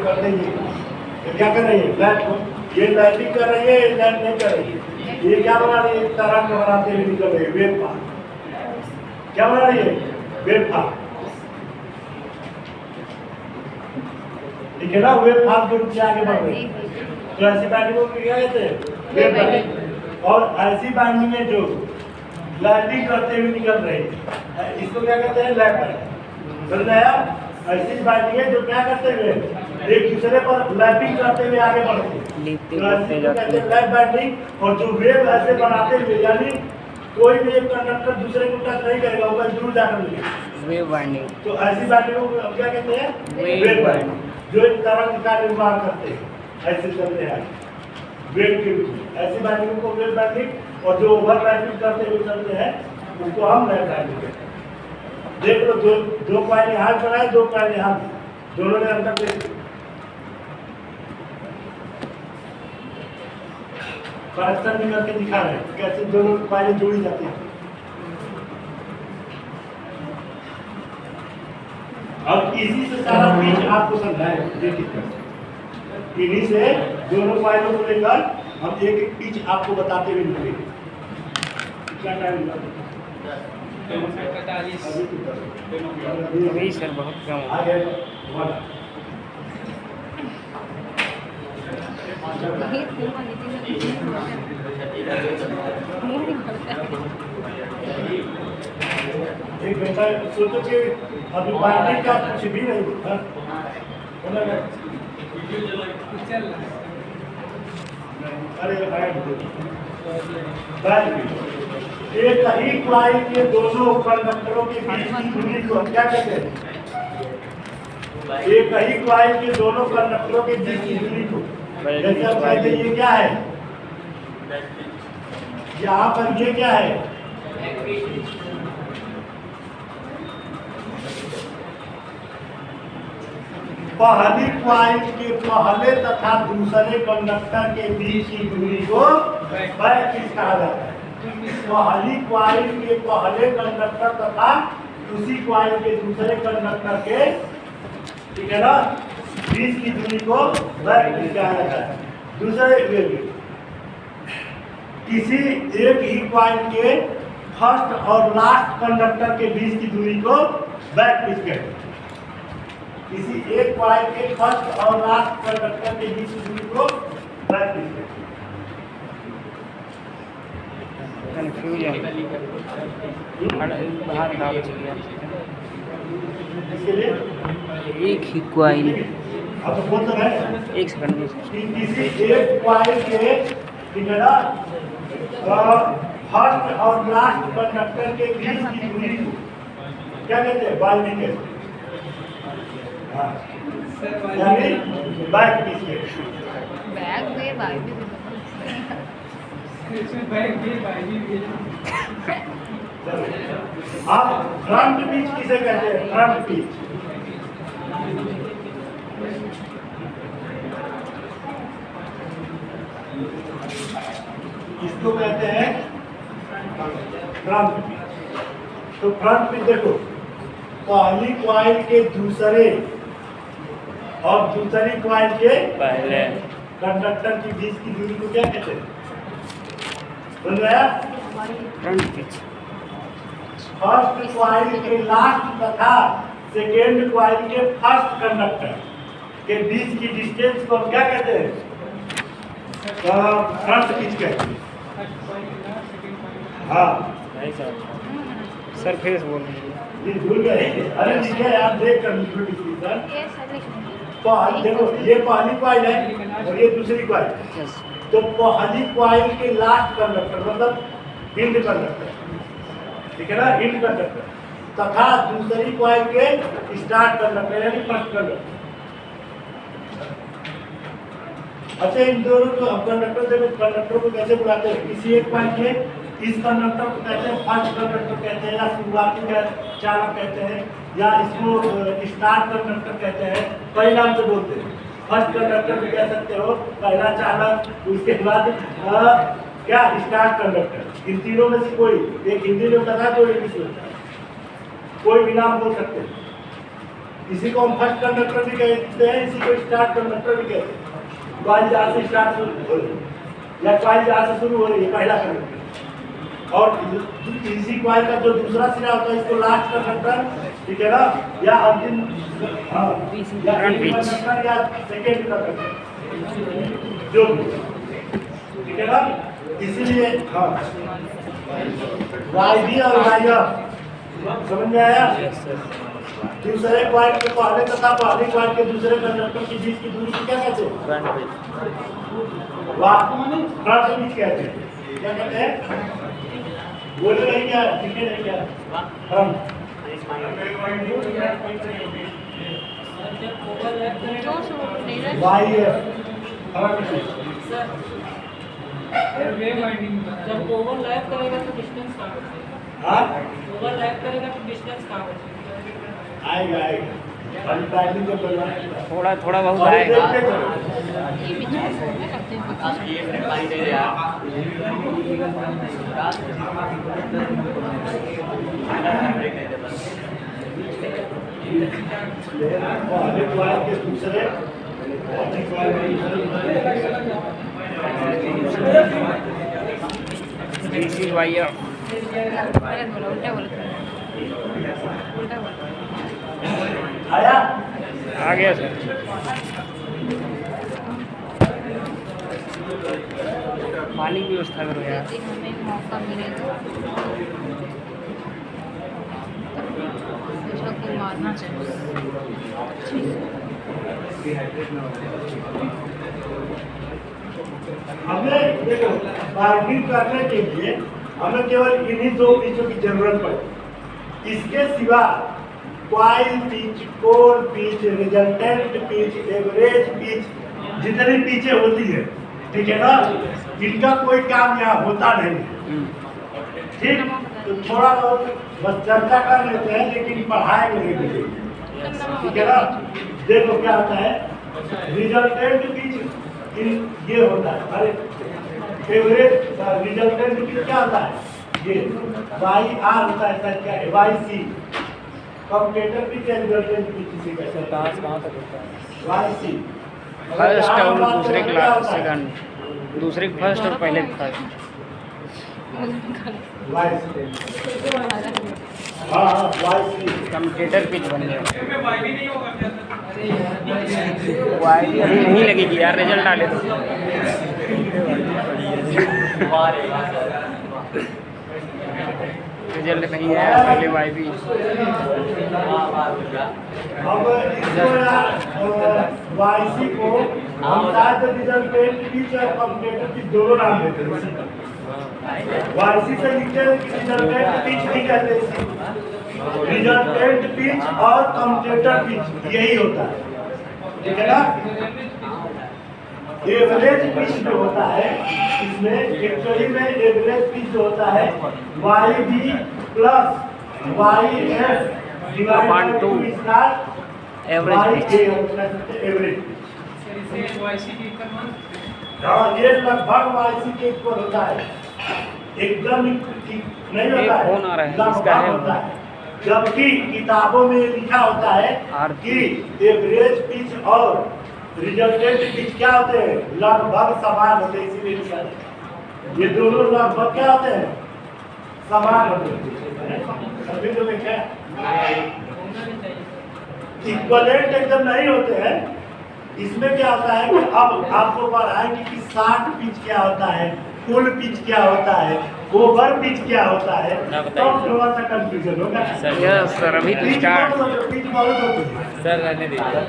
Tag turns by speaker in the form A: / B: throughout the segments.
A: कर रही है, तो क्या कर रही है फ्लैट, ये लैंडिंग कर रही है, लैंड नहीं कर रही है। ये क्या बना रही है, तरंग बनाते हुए निकल रही है, वेव पाथ। क्या बना रही है, वेव पाथ। ठीक है ना, वेव पाथ के रूप में आगे बढ़ रही है। तो ऐसी बाइंडिंग को क्या कहते हैं, वेव बाइंडिंग। और ऐसी बाइंडिंग में जो लैंडिंग करते हुए निकल रही है, इसको क्या कहते हैं, लैप बाइंडिंग। समझ आया? ऐसी बाइंडिंग है जो क्या करते हुए एक दूसरे पर लैपिंग करते हुए आगे बढ़ते हैं, तो ऐसी को कहते हैं लैप बाइंडिंग। और जो वेव ऐसे बनाते हुए, यानी कोई भी एक कंडक्टर दूसरे को टच नहीं करेगा, वो दूर जाकर मिलेगा, वेव बाइंडिंग। तो ऐसी बाइंडिंग को क्या कहते हैं, वेव बाइंडिंग, जो एक तरंग का निर्माण करते हैं, ऐसे चलते हैं वेव के रूप में। ऐसी बाइंडिंग को वेव बाइंडिंग, और जो ओवरलैपिंग करते हुए चलते हैं उनको हम लैप बाइंडिंग कहते हैं। देख लो, दो कॉइल यहाँ बनाए, दो कॉइल यहाँ, दोनों ने अंतर देख कनेक्शन भी करके दिखा रहे हैं कैसे दोनों कॉइलें जोड़ी जाती हैं। अब इसी से सारा बीच आपको समझाए, देखिए इन्हीं से दोनों कॉइलों को लेकर हम एक एक पीच आपको बताते हुए निकलेंगे। कितना टाइम लगेगा?
B: अभी सर बहुत कम
A: आ गए। एक घंटा सोचो कि अभी बाइंडिंग का कुछ भी नहीं था। अरे एक ही कॉइल के दोनों कंडक्टरों के बीच की दूरी को क्या कहते हैं, एक ही कॉइल के दोनों कंडक्टरों के बीच की दूरी को, जैसे आप कहते हैं ये क्या है, यहाँ पर ये क्या है, पहली कॉइल के पहले तथा दूसरे कंडक्टर के बीच की दूरी को बैक पीच कहा जाता है। पहली कॉइल के पहले कंडक्टर तथा उसी कॉइल के दूसरे कंडक्टर के, ठीक है ना, बीच की दूरी को बैक पीच कहा जाता है। दूसरे किसी एक ही कॉइल के फर्स्ट और लास्ट कंडक्टर के बीच की दूरी को बैक पीच कहते हैं। किसी एक कॉइल के फर्स्ट और लास्ट कंडक्टर के बीच की दूरी को बैक पीच कहते हैं।
B: बाहर डाल
A: इसके लिए
B: एक ही कॉइल,
A: अब बोल तो रहे
B: एक सेकंड में
A: किसी एक कॉइल के, ठीक है ना, फर्स्ट और लास्ट कंडक्टर के बीच की दूरी को क्या कहते हैं, बाइंडिंग कहते हैं। यानी बैक पीच कहते हैं।
C: बैक में बाइंडिंग
A: आप फ्रंट पीच किसे कहते हैं, फ्रंट पीच। इसको कहते हैं फ्रंट पीच। तो फ्रंट पीच देखो, पहली कॉइल के दूसरे और दूसरी कॉइल के
B: पहले
A: कंडक्टर के बीच की दूरी को क्या कहते हैं, समझ रहे?
B: Front pitch.
A: फर्स्ट कॉइल के लास्ट तथा सेकेंड कॉइल के फर्स्ट कंडक्टर के बीच की डिस्टेंस को हम क्या कहते हैं, फ्रंट पिच कहते हैं। हाँ
B: सर फिर बोल
A: ये भूल गए, अरे ठीक है आप देख कर देखो, ये पहली कॉइल है और ये दूसरी कॉइल। तो पहली कॉइल के लास्ट कंडक्टर मतलब हिंड कंडक्टर, ठीक है ना, हिंड कंडक्टर तथा दूसरी कॉइल के स्टार्ट कंडक्टर यानी फर्स्ट कंडक्टर। अच्छा, इन दोनों को अब कंडक्टर देखो, कंडक्टर को कैसे बुलाते हैं, किसी एक कॉइल के इस कंडक्टर को कहते हैं फर्स्ट कंडक्टर कहते हैं, या शुरुआती चालक कहते हैं, या इसको स्टार्ट कंडक्टर कहते हैं। कई नाम से बोलते हैं, फर्स्ट कंडक्टर भी कह सकते हो, पहला चालक, उसके बाद क्या स्टार्ट कंडक्टर। इन तीनों में से कोई एक हिंदी में बता, कोई इंग्लिश में, कोई भी नाम बोल सकते हैं। इसी को हम फर्स्ट कंडक्टर भी कहते हैं, इसी को स्टार्ट कंडक्टर भी कहते हैं। कॉइल जहाँ से स्टार्ट हो रही है या कॉइल जहाँ से शुरू हो रही है, पहला कंडक्टर। और इसी कॉइल का जो दूसरा सिरा होता है इसको लास्ट कंडक्टर, ठीक है ना, या अंतिम, हाँ, या कंडक्टर या सेकेंड कंडक्टर, जो ठीक है ना। इसीलिए हाँ, वाई बी और वाई एफ समझ में आया। दूसरे कॉइल के पहले तथा पहले कॉइल के दूसरे कंडक्टर के बीच की दूरी को क्या कहते हैं? फ्रंट बीच कहते हैं। क्या कहते हैं? बोले नहीं क्या, लिखे नहीं क्या? फ्रंट। वाई एफ
C: जब ओवरलैप करेगा तो डिस्टेंस कहाँ बचेगा?
A: हाँ,
C: ओवरलैप करेगा तो डिस्टेंस कहाँ बचेगा?
A: आएगा आएगा, अभी टाइमिंग को करवाएंगे।
B: थोड़ा थोड़ा बहुत
A: अभी
B: आएगा।
A: देखते चलो। पहले कॉइल के दूसरे, पहले कॉइल के
B: दिस इज वाई एफ।
D: उल्टा बोलो।
A: आया।
B: आ गया सर। पानी की व्यवस्था करो यार।
D: यदि हमें मौका मिलेगा तो को मारना चाहिए।
A: हमें देखो, बार्गेनिंग करने के लिए हमें केवल इन्हीं दो पिचों की जरूरत पड़े। इसके सिवा coil pitch, core pitch, resultant pitch, average pitch, जितनी पिचें होती है, ठीक है ना, इनका कोई काम यहाँ होता नहीं। ठीक, तो थोड़ा बहुत बस चर्चा कर लेते हैं, लेकिन पढ़ाएंगे नहीं मुझे, ठीक है ना। देखो क्या होता है, रिजल्टेंट पिच ये होता है, अरे एवरेज रिजल्टेंट पिच क्या होता है, ये वाई आर होता है, सर क्या है, वाई सी। कम्यूटेटर पिच या रिजल्टेंट पिच इसे कहते हैं,
B: कहाँ तक होता है?
A: Y C.
B: फर्स्ट और दूसरे क्लास सेकंड, दूसरे फर्स्ट और पहले फर्स्ट।
A: वाई सी, हाँ हाँ, वाई सी।
B: कम्यूटेटर पिच बन गया। वाई भी अभी नहीं लगेगी यार, रिजल्ट डाले तो। रिजल्ट नहीं आया, पहले वाई भी।
A: अब इसको यार वाई सी को हम शायद रिजल्टेंट पिच और कम्यूटेटर पिच दोनों नाम देते हैं। वाई सी से लिखते हैं कि रिजल्टेंट पिच नहीं कहते, रिजल्टेंट पिच और कम्यूटेटर पिच यही होता है, ठीक है ना। एवरेज पिच जो होता है, इसमें एक्चुअली में एवरेज पिच जो होता है Y B plus Y F divide by 2 star
B: average pitch.
A: Average, हाँ, ये लगभग वाई सी के ऊपर होता है, एकदम नहीं होता है,
B: फोन आ रहा है, इसका
A: लगभग
B: है।
A: होता है। जबकि किताबों में लिखा होता है कि एवरेज पिच और रिजल्टेंट पिच क्या होते हैं, लगभग समान होते हैं, इसीलिए लिखा है। ये दोनों लगभग क्या होते हैं, समान होते हैं। सभी तो देखा इक्वलेंट एकदम नहीं होते हैं। इसमें क्या होता है कि अब आपको पढ़ाएंगे कि 60 पिच क्या होता है, फुल पिच क्या होता है, ओवर पिच क्या होता है, तो थोड़ा सा कंफ्यूजन होगा।
B: यस सर, अभी तो स्टार्ट।
A: पिच बहुत होती है
B: सर रहने दीजिए,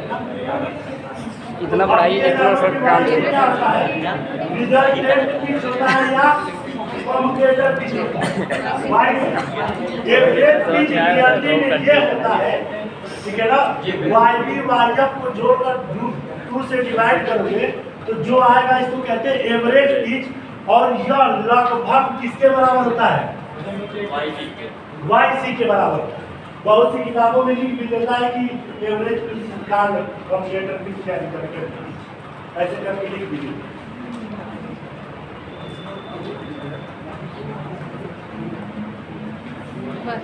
B: इतना पढ़ाइए जितना सर काम चल
A: क्या होता है, रिजल्टेंट पिच होता है या कम्यूटेटर पिच होता है। एवरेज पिच रियलिटी में ये होता है, ठीक है ना। वाई बी वाई एफ को जोड़कर 2 से डिवाइड करोगे तो जो आएगा इसको कहते हैं एवरेज पिच, और यह लगभग किसके बराबर होता है, वाई सी के बराबर। बहुत सी किताबों में लिख भी देता है कि एवरेज पिच का कम्यूटेटर पिच क्या रिजल्टेंट पिच, ऐसे करके लिख भी देते हैं।
D: बस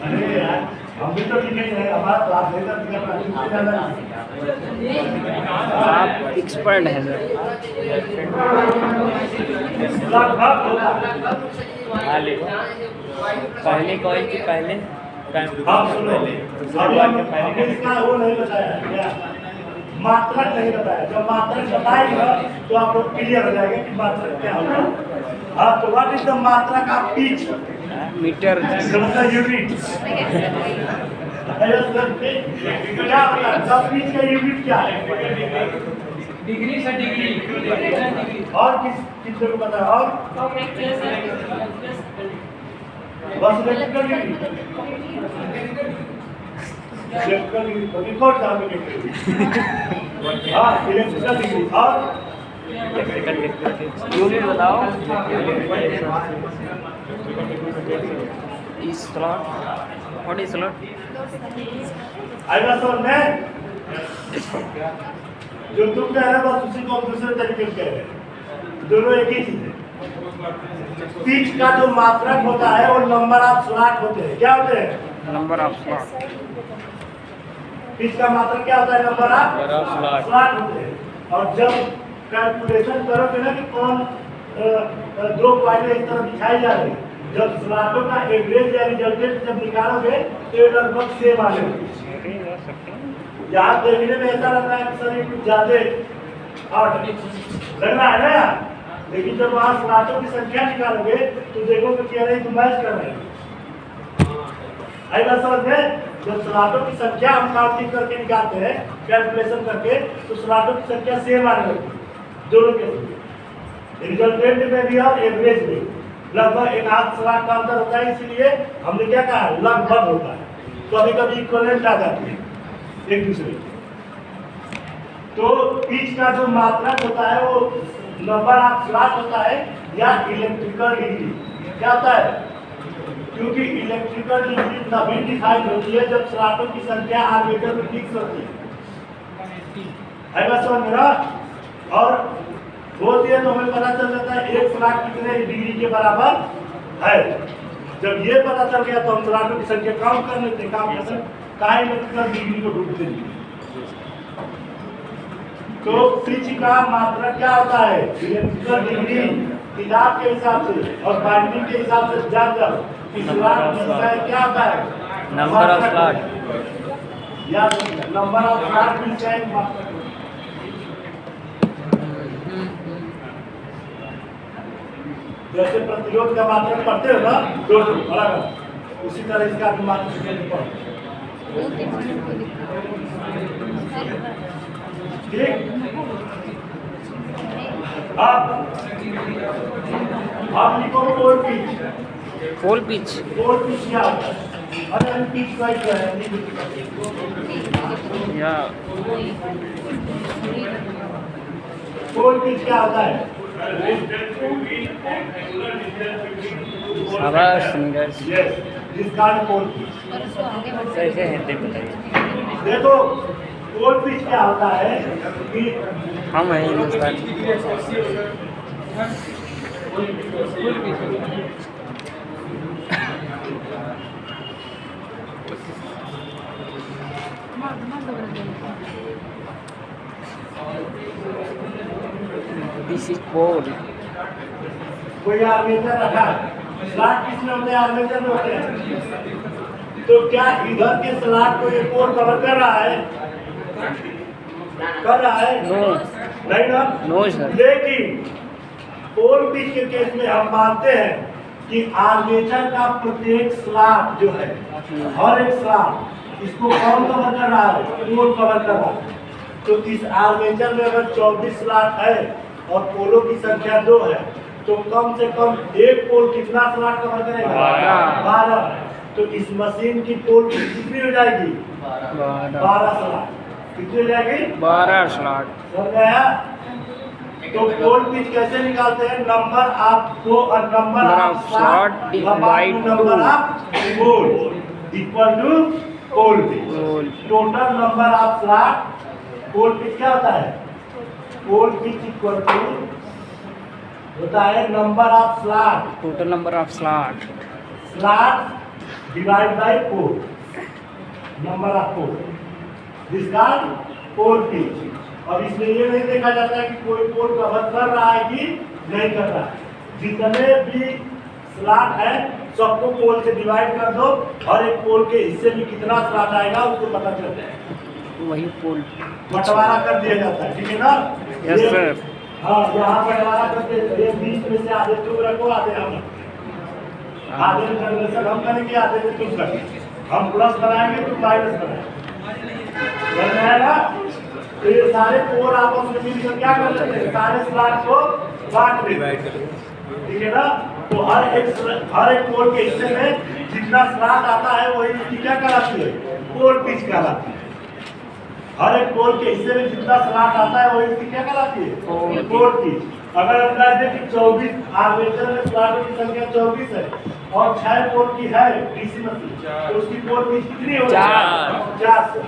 A: अरे यार हम भी तो लिखेंगे हमारा क्लास लेकर
B: आप एक्सपर्ट हैं सर।
A: लगभग होगा।
B: हाँ लिखो। पहले कॉल की पहले
A: आप सुनो अभी हमने इसका वो नहीं बताया क्या मात्रक नहीं बताया। जब मात्रक बताएगा तो आप लोग क्लियर हो जाएगा कि मात्रक क्या होगा। हाँ तो व्हाट इज द मात्रक ऑफ पिच?
B: मीटर
A: यूनिट क्या होता है? सब पिच का यूनिट क्या है?
C: डिग्री से डिग्री
A: और किसको पता है? और बस electrical unit electrical unit record करने के लिए हाँ इलेक्ट्रिकल यूनिट और
B: यूनिट बताओ। Slot what is slot?
A: आएगा समझ में? जो तुम कह रहे हो बस उसी को हम दूसरे तरीके से कह रहे हैं। दोनों एक ही चीज है। पिच का जो मात्रक होता है वो नंबर ऑफ स्लॉट होते हैं। क्या होते हैं?
B: Number of slot.
A: पिच का मात्रक क्या होता है? नंबर ऑफ स्लॉट होते हैं। और जब कैलकुलेशन करोगे ना कि कौन दो पॉइंट इस तरह दिखाई जा रही है, जब स्लॉटों का एवरेज या रिजल्टेंट जब निकालोगे तो ये लगभग सेम आ जाएगी। यहाँ देखने में ऐसा लग रहा है कि सर ये कुछ ज्यादा आठ लग रहा है ना, लेकिन जब वहाँ स्लॉटों की संख्या निकालोगे तो देखोगे कि अरे तो मैच कर रहे हैं। आएगा समझ में? जब स्लॉटों की संख्या हम काउंटिंग करके निकालते हैं कैलकुलेशन करके तो स्लॉटों की संख्या सेम आने लगती है दोनों के रिजल्टेंट में भी और एवरेज में लगभग एक आध स्लॉट का अंतर होता है। इसीलिए हमने क्या कहा लगभग होता है। कभी कभी इक्विवेलेंट आ जाती है एक दूसरे। तो पिच का जो मात्रक होता है वो नंबर ऑफ स्लॉट होता है या इलेक्ट्रिकल डिग्री। क्या होता है? क्योंकि इलेक्ट्रिकल डिग्री तभी डिफाइन होती है जब स्लॉटों की संख्या आर्मेचर में फिक्स होती है। समझ मेरा? और होती है तो हमें पता चल जाता है एक स्लॉट कितने डिग्री के बराबर है। जब ये पता चल गया तो हम स्लॉटों की संख्या काउंट कर लेते हैं। काम करते काहे इलेक्ट्रिकल डिग्री को ढूंढते हैं। तो पिच का मात्रक क्या होता है? इलेक्ट्रिकल डिग्री किताब के हिसाब से और बाइंडिंग के हिसाब से जान जाओ कि स्लॉट क्या होता है?
B: नंबर ऑफ स्लॉट
A: या नंबर ऑफ स्लॉट पिच का एक मात्रक। जैसे प्रतिरोध का मात्रक पढ़ते हो ना दो अलग उसी तरह इसका भी मात्रक ठीक। आप लिखो pole pitch.
B: Pole pitch
A: pole pitch क्या होता है? अरे हम पिच का ही क्या है
B: या
A: पोल पिच क्या होता है?
B: शाबाश नीरज।
A: यस जिसका पोल पिच।
B: कैसे हिंदी बताइए।
A: देखो पोल पिच क्या होता है कि
B: हम हैं हिंदुस्तान। This is pole.
A: कोई आर्मेचर रखा स्लॉट किसमें होते हैं? आर्मेचर में होते हैं। तो क्या इधर के स्लॉट को ये पोल कवर कर रहा है? कर रहा है?
B: नो
A: नहीं ना?
B: No sir.
A: लेकिन पोल पिच के केस में हम मानते हैं कि आर्मेचर का प्रत्येक स्लॉट जो है हर एक स्लॉट इसको कौन कवर कर रहा है? पोल कवर कर रहा है। तो इस आर्मेचर में अगर 24 स्लॉट है और पोलों की संख्या 2 है तो कम से कम एक पोल कितना स्लॉट कवर करेगा? 12। तो इस मशीन की पोल कितनी हो जाएगी? 12 स्लॉट। कितनी हो जाएगी?
B: 12 स्लॉट।
A: समझ गया? तो पोल पिच कैसे निकालते हैं? Number of slot divide number of pole equal to pole pitch. Total number of slot pole pitch क्या होता है? पोल पिच इक्वल टू होता है number of slot.
B: Total number of slot
A: slot divide by 4 number of pole, this called pole pitch. अब इसमें ये नहीं देखा जाता है कि कोई पोल कवर कर रहा है कि नहीं कर रहा है। जितने भी स्लॉट है सबको पोल से डिवाइड कर दो और एक पोल के हिस्से में कितना स्लॉट आएगा उसको पता चलता है,
B: वही पोल
A: बंटवारा कर दिया जाता है। ठीक है ना?
B: यस
A: ये-
B: सर।
A: हाँ, यहाँ बंटवारा करके ये बीच में से आधे तुम रखो आधे हम, आधे जनरेशन हम करेंगे आधे में तुम करेंगे, हम प्लस बनाएंगे तुम माइनस बनाएंगे, समझ में आएगा? तो ये सारे पोल आपस में मिलकर क्या कर लेते हैं, सारे स्लॉट को बांट लेते हैं। ठीक है ना? तो हर एक पोल के हिस्से में जितना स्लॉट आता है वही उसकी क्या कहलाती है, पोल पिच कहलाती है। हर एक पोल के हिस्से में जितना स्लॉट आता है वही उसकी क्या कहलाती है, पोल पिच। अगर हम कह दें कि 24 आर्मेचर में स्लॉटों की संख्या 24 है और 6 पोल की है डीसी मशीन, तो उसकी पोल पिच कितनी होगी, 4।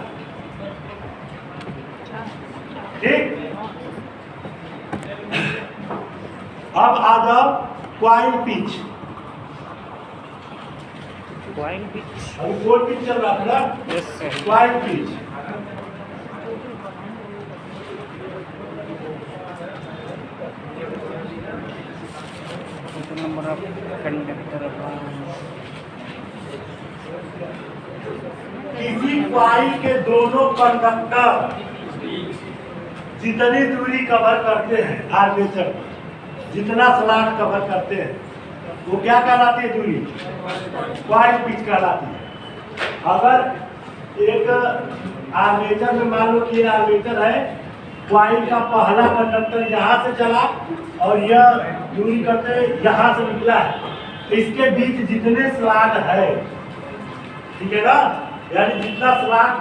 A: ठीक। अब आ जाओ क्वाइल पिच।
B: Coil pitch.
A: अभी पोल पिच चल रहा था,
B: yes sir.
A: Coil pitch.
B: Number of conductor
A: किसी क्वाइल के दोनों कंडक्टर जितनी दूरी कवर करते हैं आर्मेचर, जितना स्लॉट कवर करते हैं वो क्या कहलाती है, दूरी, क्वाइल पिच कहलाती है। अगर एक आर्मेचर में मान लो कि ये आर्मेचर है, क्वाइल का पहला कंडक्टर यहाँ से चला और यह दूरी करते यहाँ से निकला है, तो इसके बीच जितने स्लॉट है, ठीक है ना, यानी जितना स्लॉट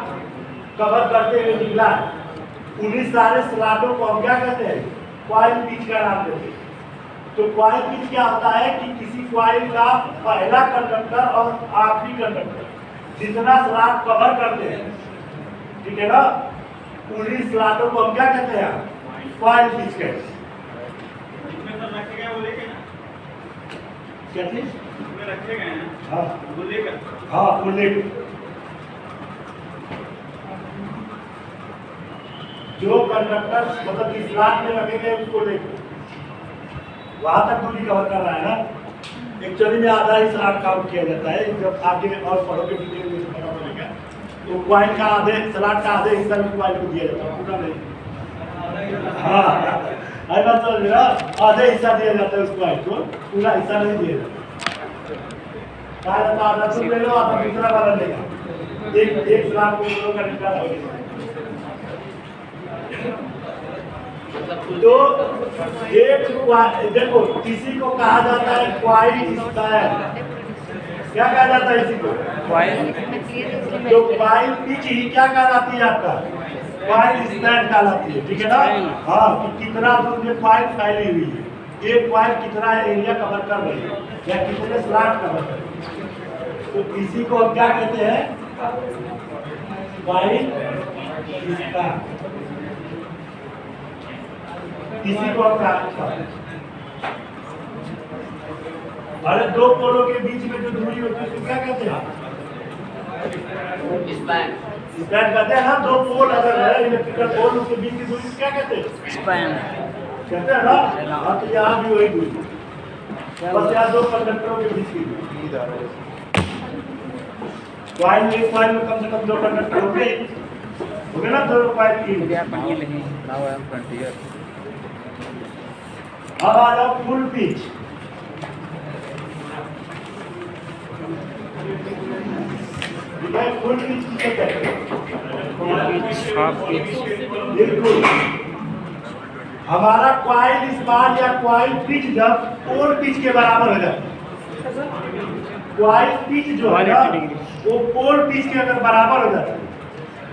A: कवर करते हुए निकला है उन्हीं सारे स्लॉटों को हम क्या कहते हैं, क्वाइल पिच का नाम देते हैं। तो क्वाइल पिच क्या होता है कि किसी क्वाइल का पहला कंडक्टर और आखिरी कंडक्टर जितना स्लॉट कवर करते हैं, ठीक है ना, उन्हीं स्लॉटों को हम क्या कहते हैं, क्वाइल पिच कहते हैं। क्या चीज रखे गए हैं? हाँ, उल्लेख। जो कंडक्टर मतलब कि स्लॉट में रखे गए उसको लेकर वहां तक दूरी कवर कर रहा है ना। एक्चुअली में आधा ही स्लॉट काउंट किया जाता है, जब आगे और पढ़ोगे डिटेल में पता पड़ेगा। तो क्वाइल का आधे स्लॉट का आधे हिस्सा भी क्वाइल को दिया जाता है, पूरा नहीं। हाँ, ऐसा समझ रहा, आधे हिस्सा दिया जाता है उस क्वाइल को, पूरा हिस्सा नहीं दिया जाता। आधा तुम ले लो, आधा दूसरा वाला लेगा, एक स्लॉट को दो का निकाला होगा। तो एक देखो, किसी को कहा जाता है क्वाइल स्पैन। क्या कहा जाता है इसी को,
B: क्वाइल।
A: तो क्वाइल पिच ही क्या कहलाती है आपका, क्वाइल स्पैन कहलाती है। ठीक है ना? हाँ, कि कितना दूर में क्वाइल फैली हुई है, एक क्वाइल कितना एरिया कवर कर रही है या कितने स्लॉट कवर कर रही है। तो इसी को हम क्या कहते हैं, क्वाइल स्पैन। इसी को हम क्या, अरे दो पोलों के बीच में जो दूरी होती है उसको क्या कहते हैं, स्पैन कहते हैं ना। दो पोल अगर है इलेक्ट्रिकल पोल, उसके बीच की दूरी क्या कहते हैं,
B: स्पैन
A: कहते हैं ना। हाँ, तो यहाँ भी वही दूरी, बस यहाँ दो कंडक्टरों के बीच की दूरी। क्वाइल में कम से कम दो कंडक्टर हो गए ना, दो क्वाइल की। अब आ जाओ फुल पिच। फुल पिच किसे कहते हैं, बिल्कुल। हमारा क्वाइल स्पान या क्वाइल पिच जब पोल पिच के बराबर हो जाता है, क्वाइल पिच जो है ना वो पोल पिच के अगर बराबर हो जाता है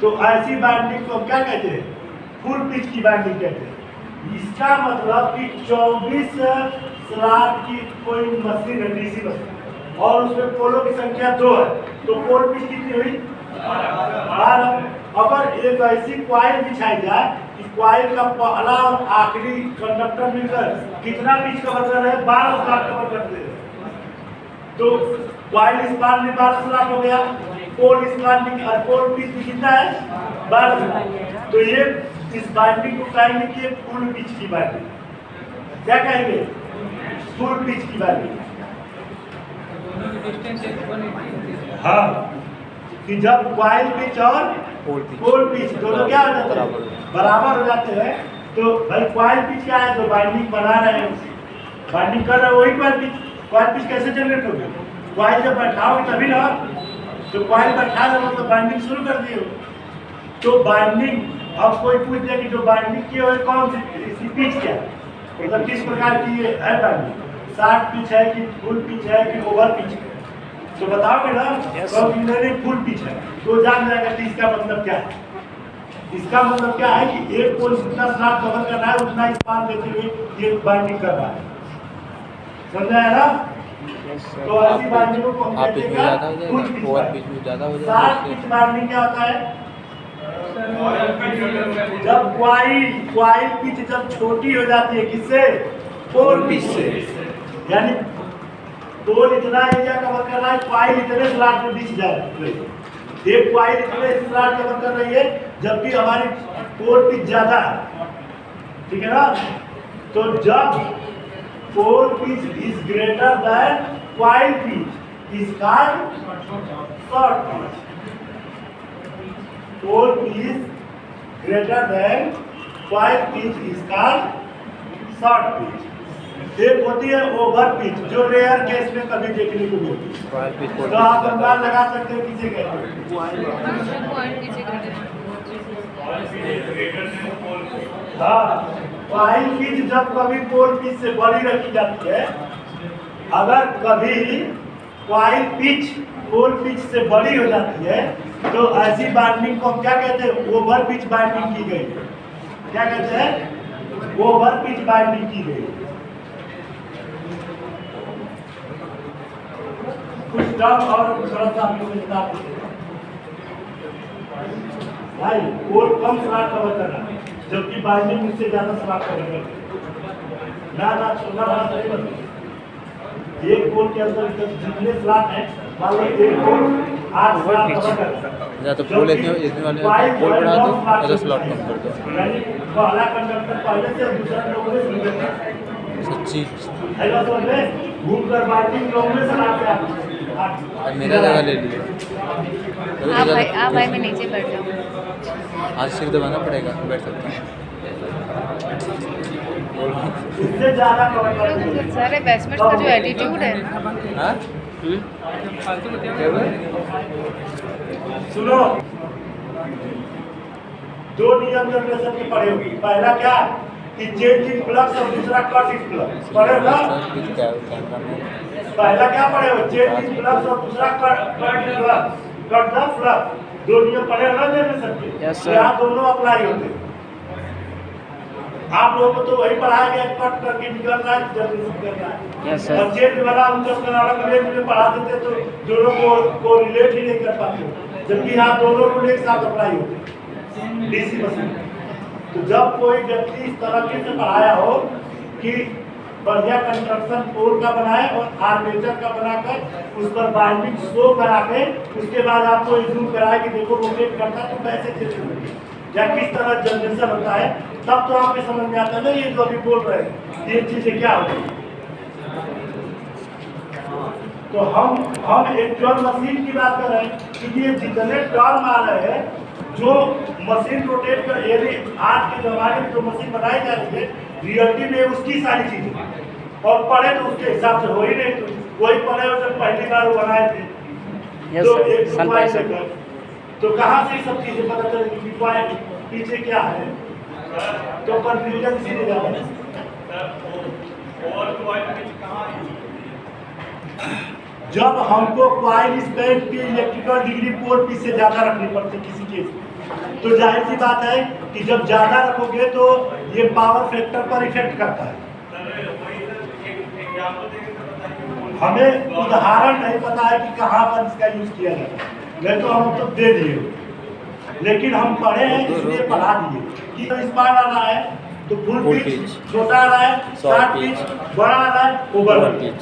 A: तो ऐसी बाइंडिंग को हम क्या कहते हैं, फुल पिच की बाइंडिंग कहते हैं। इसका मतलब कि 24 स्लॉट की कोई मशीन है, डीसी मशीन, और उसमें पोलों की संख्या 2 है, तो पोल पिच कितनी हुई, 12। अगर एक ऐसी क्वाइल बिछाई जाए कि क्वाइल का पहला और आखिरी कंडक्टर मिलकर कितना पिच कवर कर रहे हैं, 12 स्लॉट कवर करते हैं, तो क्वाइल स्पान में 12 स्लॉट हो गया, पोल स्पान में और पोल पिच में कितना है 12। तो ये इस बाइंडिंग को कहेंगे कि ये फुल पिच की बाइंडिंग। क्या कहेंगे? फुल पिच की बाइंडिंग। हाँ, कि जब क्वाइल पिच और पोल पिच दोनों क्या हो जाते हैं? बराबर हो जाते हैं। तो भाई क्वाइल पिच क्या है? जो बाइंडिंग बना रहे हैं, बाइंडिंग कर रहे हैं, वही क्वाइल पिच कैसे जनरेट होगी? क्वाइल जब बैठाओगे तभी ना। तो क्वाइल बैठा रहे हो तो बाइंडिंग शुरू कर दिए हो। तो बाइंडिंग, अब कोई पूछ दे कि जो बाइंडिंग की है कौन सी, इसकी पिच क्या है, मतलब किस प्रकार की ये है बाइंडिंग, शॉर्ट पिच है कि फुल पिच है कि ओवर पिच है? तो बताओगे ना। तो नहीं फुल पिच है तो जान जाएगा कि इसका मतलब क्या है। इसका मतलब क्या है कि एक पोल जितना स्लॉट कवर कर रहा है उतना स्पान देते हुए ये बाइंडिंग कर रहा है। समझा है ना? तो ऐसी बाइंडिंग को हम कहते हैं फुल पिच।
E: ओवर पिच में ज्यादा हो
A: शॉर्ट पिच बाइंडिंग क्या होता है? जब क्वाइल पिच जब छोटी हो जाती है, किससे? पोल पिच से। यानी पोल इतना एरिया कवर कर रहा है, क्वाइल इतने स्लॉट में दिख जाए, एक क्वाइल इतने स्लॉट कवर कर रही है जबकि हमारी पोल पिच ज्यादा है। ठीक है ना? तो जब pole pitch is greater than coil pitch is called short pitch. Pole pitch greater than coil pitch is called short pitch. एक होती है ओवर पिच जो रेयर केस में कभी देखने को मिलती है। तो आप अनुमान लगा सकते हैं किसे कहते हैं? हाँ, क्वाइल पिच जब कभी पोल पिच से बड़ी रखी जाती है, अगर कभी क्वाइल पिच पोल पिच से बड़ी हो जाती है तो ऐसी बाइंडिंग को हम क्या कहते हैं? ओवर पिच बाइंडिंग की गई। क्या कहते हैं? ओवर पिच बाइंडिंग की गई। कुछ टर्म और थोड़ा सा आपको बता दें भाई। पोल कम स्लॉट कवर कर रहा है जबकि बाइंडिंग उससे ज्यादा स्लॉट कवर कर रहा है। ना छोटा बड़ा सही बता। एक पोल के अंदर जितने स्लॉट है मान लो एक पोल 8 स्लॉट कवर कर रहा है,
E: या तो पोल इसमें वाले पोल बढ़ा दो या तो स्लॉट कम कर दो।
A: यानी पहला कंडक्टर पहले से दूसरा लोगों ने
E: सच्ची
A: घूम कर बाइंडिंग लोगों ने स्लॉट से
E: मेरा जगह ले लिया।
D: आप भाई मैं नीचे बैठ जाऊँ।
E: आज सिर दबाना पड़ेगा, बैठ सकता हूँ।
A: इससे ज्यादा कवर कर देंगे।
D: सारे बैट्समैन का जो एटीट्यूड है ना,
E: हाँ? क्या हुआ?
A: सुनो, दो नियम जनरेशन के पढ़े होगी। पहला क्या कि चेंज इन फ्लक्स और दूसरा कट इन फ्लक्स पढ़े हो ना? पहला क्या पढ़े हो? चेंज इन फ्लक्स और दूसरा cut in flux, cut the flux. दो नियम पढ़े हो ना जनरेशन के?
B: Yes, sir.
A: यहाँ दोनों अप्लाई होते हैं। आप लोगों को तो वही पढ़ाया गया, कट करके निकलना है, जनरेशन करना है।
B: Yes, sir.
A: और चेंज वाला हम जब कर्नाटक रेंज में पढ़ा देते तो दोनों को रिलेट ही नहीं कर पाते, जबकि यहाँ दोनों रूल एक साथ अप्लाई होते हैं डीसी मशीन। तो जब कोई व्यक्ति इस तरीके से पढ़ाया हो कि बढ़िया कंस्ट्रक्शन पोल का बनाए और आर्मेचर का बनाकर उस पर बाइंडिंग शो करा के उसके बाद आपको इज्यूम कराए कि देखो रोटेट करता तो कैसे चलेगा या किस तरह जनरेशन होता है, तब तो आपको समझ में आता है ना ये जो अभी बोल रहे हैं ये चीजें क्या होती है। तो हम एक्चुअल मशीन की बात कर रहे हैं कि ये जितने टर्म आ रहे हैं जो मशीन रोटेट कर, यदि आज के जमाने में जो मशीन बनाई जा रही है रियलिटी में उसकी सारी चीजें और पढ़े तो उसके हिसाब से हो ही नहीं। तो वही पढ़े हो जब पहली बार वो बनाए थे।
B: Yes,
A: तो
B: sir.
A: एक
B: सन
A: उपाय
B: पैसा।
A: लेकर तो कहाँ से सब चीजें पता चलेगी कि उपाय पीछे क्या है, तो कंफ्यूजन सीधे जाता है। जब हमको क्वाइल स्पैन की इलेक्ट्रिकल डिग्री पोल पी से ज्यादा रखनी पड़ती किसी केस में, तो जाहिर सी बात है कि जब ज्यादा रखोगे तो ये पावर फैक्टर पर इफेक्ट करता है। हमें उदाहरण नहीं पता है कि कहाँ पर इसका यूज किया जाता है, नहीं तो हम तो दे दिए, लेकिन हम पढ़े हैं इसलिए पढ़ा दिए कि तो स्पान आ रहा है तो फुल
E: Full
A: पिच
E: pitch।
A: छोटा आ रहा है,
E: Short
A: शॉर्ट
E: pitch।
A: पिच बड़ा आ रहा है, ओवर
E: Over pitch।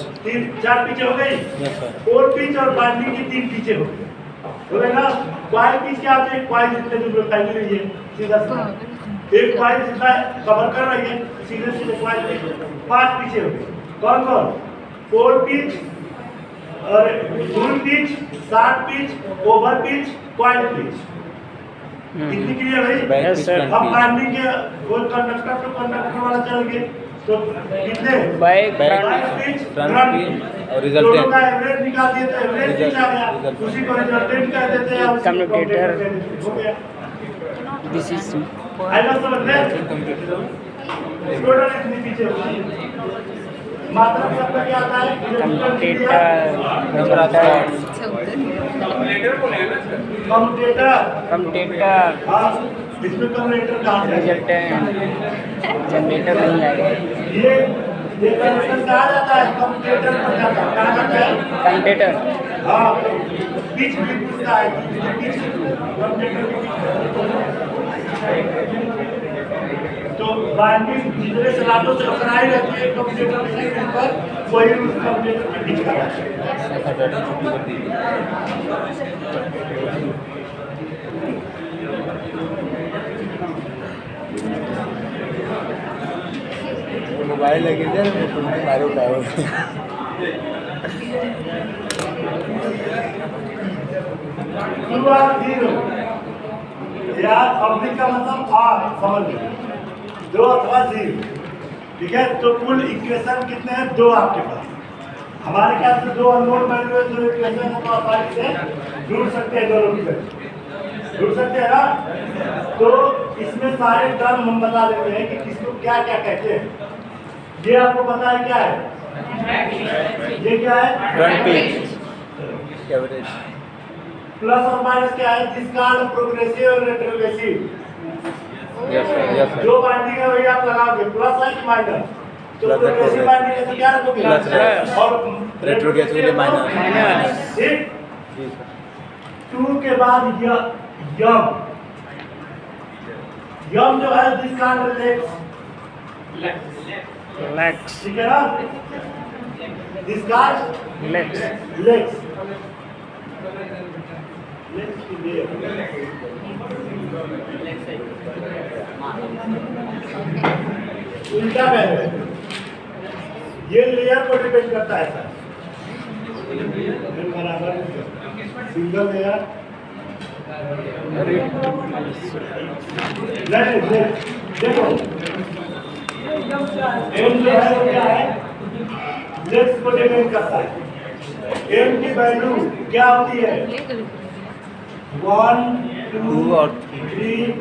A: 4 पिच हो गई।
E: Yes, sir।
A: फोर पिच और बाइंडिंग की 3 पिचें हो गई, हो गए ना। क्वाइल पिच क्या होती है? क्वाइल जितने जो फैली हुई है सीधा सीधा, एक क्वाइल जितना कवर कर रही है सीधे सीधे क्वाइल पिच 5 पिचें हो गई। कौन कौन? 4 पिच और full pitch, short pitch, over pitch, coil pitch. कितनी क्लियर है भाई?
B: Yes, sir।
A: अब बाइंडिंग के वो कंडक्टर टू कंडक्टर वाला चल गए तो कितने?
B: Bike
E: Back
A: bike
B: front
A: pitch,
E: front
A: front
E: pitch
A: pitch.
E: और
A: दोनों
E: resultant।
A: का एवरेज निकाल दिए तो एवरेज
E: Result-
A: निकाल गया,
E: result।
A: उसी को रिजल्टेंट कह देते हैं, उसी को
B: Commutator।
A: commutator कह देते हैं। हो गया।
B: दिस इज
A: आई बात समझ में? स्कूटर इतनी पीछे होगी। मात्रा शब्द क्या आता है?
B: Commutator
A: commutator.
B: कम्यूटेटर
A: हाँ, इसमें कम्यूटेटर कहाँ से?
B: रिजल्टेंट जनरेटर नहीं आएगा।
A: ये कन्वर्शन कहा जाता है, कम्यूटेटर पर जाता है। कहाँ जाता है?
B: कम्यूटेटर
A: हाँ, पिच भी पूछता है, पिच कम्यूटेटर तो बाइंडिंग जितने सलाटों से टकराई रहती है कम्यूटेटर के पर, वही उस कम्यूटेटर के बीच का है।
E: मोबाइल लगे थे मारे उठाओ।
A: यार पब्लिक का मतलब आर समझ लो, 2 अथवा 0, ठीक है। तो कुल इक्वेशन कितने हैं? 2 आपके पास। हमारे ख्याल से 2 अननोन वैल्यू है, 2 इक्वेशन है, तो आसानी से ढूंढ सकते हैं, दोनों इक्वेशन ढूंढ सकते हैं ना। तो इसमें सारे टर्म हम बता देते हैं कि किसको क्या क्या कहते हैं। ये आपको पता है क्या है? ये क्या है?
E: Front pitch average.
A: प्लस और माइनस क्या है? जिसका प्रोग्रेसिव और retrogressive.
E: Yes sir, yes sir.
A: जो बाइंडिंग है वही आप लगाओगे, प्लस है कि माइनस? तो
E: प्लस है,
A: प्रोग्रेसिव
E: प्लस।
A: बाइंडिंग है तो क्या रखोगे?
E: प्लस है।
A: और
E: रेट्रोग्रेसिव के लिए माइनस।
B: माइनस।
A: ठीक।
E: जी सर।
A: 2 के बाद यम जो है जिसका लेग्स,
B: लेग्स
A: ठीक है ना? जिसका
B: लेग्स
A: लेग्स की लेयर उल्टा कह रहे हैं। ये लेयर को डिपेंड करता है सर, बराबर सिंगल लेयर नहीं देखो एम जो है वो क्या है? लेग्स को डिपेंड करता है। एम की वैल्यू क्या होती है? 1 2
E: और
A: 3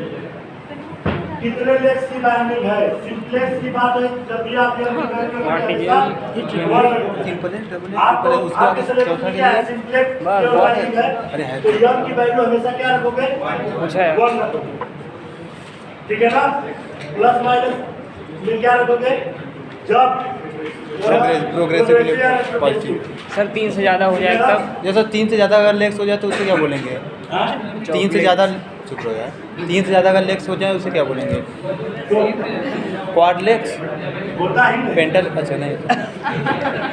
A: कितने लेग्स की बाइंडिंग है? सिंप्लेक्स की बात है, जब भी आप ये
B: What is
E: सिंपल है, डबल है,
A: आपको
E: सिंपल है, उसका
A: आपके सिलेबस
E: चौथा
A: में क्या है?
E: है।
A: सिंप्लेक्स
B: बस,
A: जो
B: बहुत
A: बाइंडिंग है,
E: अरे है।
A: तो यम की वैल्यू हमेशा क्या रखोगे?
B: कुछ है
A: 1 रखोगे, ठीक है ना? प्लस माइनस में क्या रखोगे? जब
E: प्रोग्रेसिव के लिए पॉजिटिव।
B: सर 3 से ज़्यादा हो जाए तब
E: जैसा 3 से ज़्यादा अगर लेग्स हो जाए तो उससे क्या बोलेंगे? 3 से ज़्यादा चुप रहो यार। 3 से ज़्यादा अगर लेग्स हो जाए उससे क्या बोलेंगे? क्वाड लेग्स,
A: होता ही नहीं।
E: पेंटल। अच्छा नहीं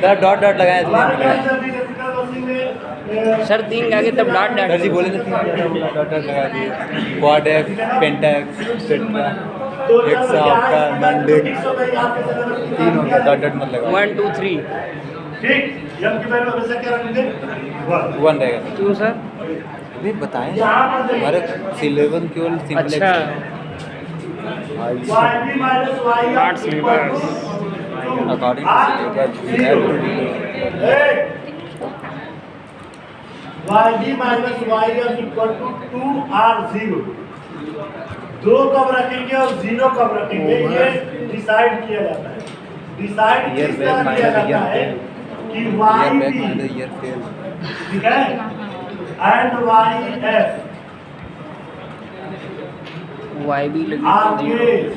E: डॉट डॉट लगाए
A: हमारे
E: थे।
A: ख्याल से अभी इलेक्ट्रिकल मशीन में
B: सर 3 के आगे तब डॉट
E: सर जी
B: डॉट
E: बोले थे डॉट डॉट लगा दिए। क्वाड एक्स, पेंटैक्स, टेट्रा,
A: तो जब
E: हेक्सा,
A: क्या है,
E: ऑक्टा,
A: इसकी
E: नॉन
A: वैल्यू
E: डेक।
A: फिक्स हो गई, आपके सिलेबस की
E: 3 हो गया, डॉट डॉट मत लगा।
B: 1 2 3
A: ठीक। यम की वैल्यू हमेशा क्या रखेंगे? 1।
E: 1 रहेगा।
B: क्यों सर?
E: अभी बताएं
A: यहाँ पर देखिए।
E: हमारे सिलेबस केवल सिंपल
B: अच्छा
A: YB minus YM
B: Not
A: equal
B: syllabus.
A: to 2
E: According to
A: R
E: syllabus, we
A: 0.
E: have to do
A: Hey! YB minus YM equal to 2R0. 2 कब रखेंगे और 0 कब रखेंगे, ये डिसाइड किया जाता है। डिसाइड
E: Year
A: किस
E: back
A: तरह किया
E: minus
A: जाता
E: year
A: है
E: fail.
A: कि
E: year back
A: YB,
E: minus year fail.
A: ठीक है, एंड YF
B: वाई भी लगी
A: always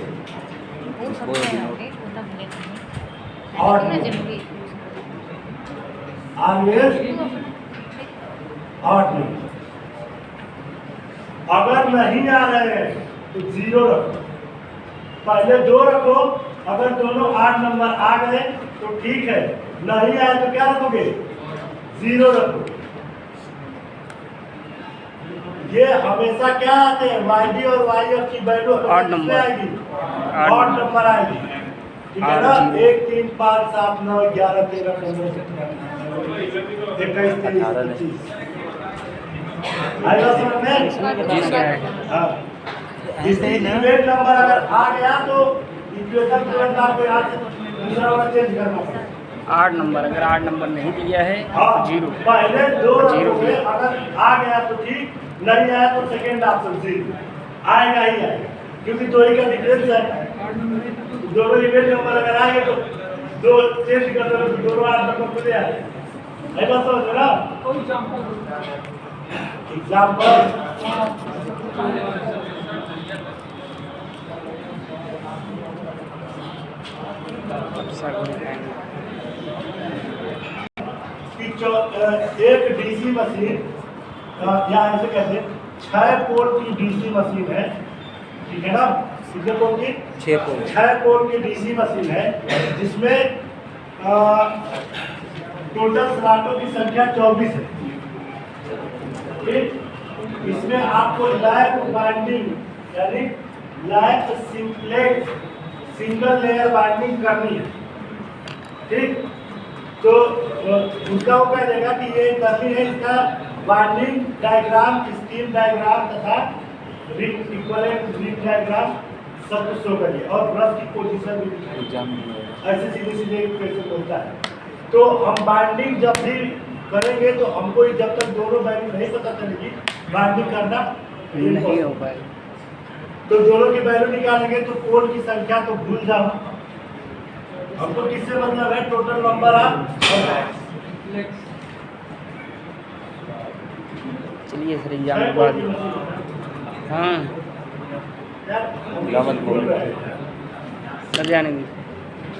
D: वो सब
E: वो
D: है
E: भी
D: आगे, वो तब लेते हैं।
A: और
D: ना जरूरी
A: always और नहीं। अगर नहीं आ रहे हैं तो 0 रखो, पहले 2 रखो, अगर दोनों 8 नंबर आ गए तो ठीक है, नहीं आए तो क्या रखोगे? 0 रखो। ये हमेशा क्या आते हैं, YD और YF की वैल्यू
B: 8 नंबर
A: आएगी, 8 नंबर आएगी, ठीक है ना? 1 3 5 7 9 11 13 15 21 23 25 आएगा समझ में?
B: जी सर।
A: हाँ, इवेंट नंबर अगर आ गया तो इक्वेशन तुरंत आपको यहाँ से दूसरा वाला चेंज करना पड़ेगा।
B: 8 नंबर, अगर 8 नंबर नहीं दिया है
A: हाँ,
B: 0।
A: पहले 2
B: 0
A: रखोगे, अगर आ गया तो ठीक, नहीं आया तो सेकेंड ऑप्शन 0 आएगा ही आएगा, क्योंकि 2 ही का डिफरेंस है। दोनों इवेंट नंबर अगर आएंगे तो 2 चेंज कर दो, दोनों 8 नंबर खुले आएगा। ऐसा समझ ना? एग्जाम्पल एक डीसी मशीन, या ऐसे कहते हैं 6 पोल की डीसी मशीन है, ठीक है ना? कितने पोल की? 6 पोल की डीसी मशीन है, जिसमें टोटल स्लॉटों की संख्या 24 है, ठीक? इसमें आपको लैप बाइंडिंग यानी lap simplex single layer binding करनी है, ठीक? तो उसका वो कह देगा कि ये करनी है, इसका बाइंडिंग डायग्राम, स्टीम डायग्राम तथा इक्विवेलेंट रिंग डायग्राम सब कुछ शो करिए, और ब्रश की पोजीशन भी दिखाइए। ऐसे सीधे सीधे क्वेश्चन बोलता है। तो हम बाइंडिंग जब भी करेंगे तो हमको जब तक दोनों वैल्यू नहीं पता चलेगी, बाइंडिंग करना
B: नहीं हो पाएगा।
A: तो दोनों की वैल्यू निकालेंगे तो पोल की संख्या तो भूल जाओ, हमको किससे मतलब है? Total number of.
B: चलिए सर एग्जाम के बाद। हाँ
A: सर
B: सर जाने दीजिए।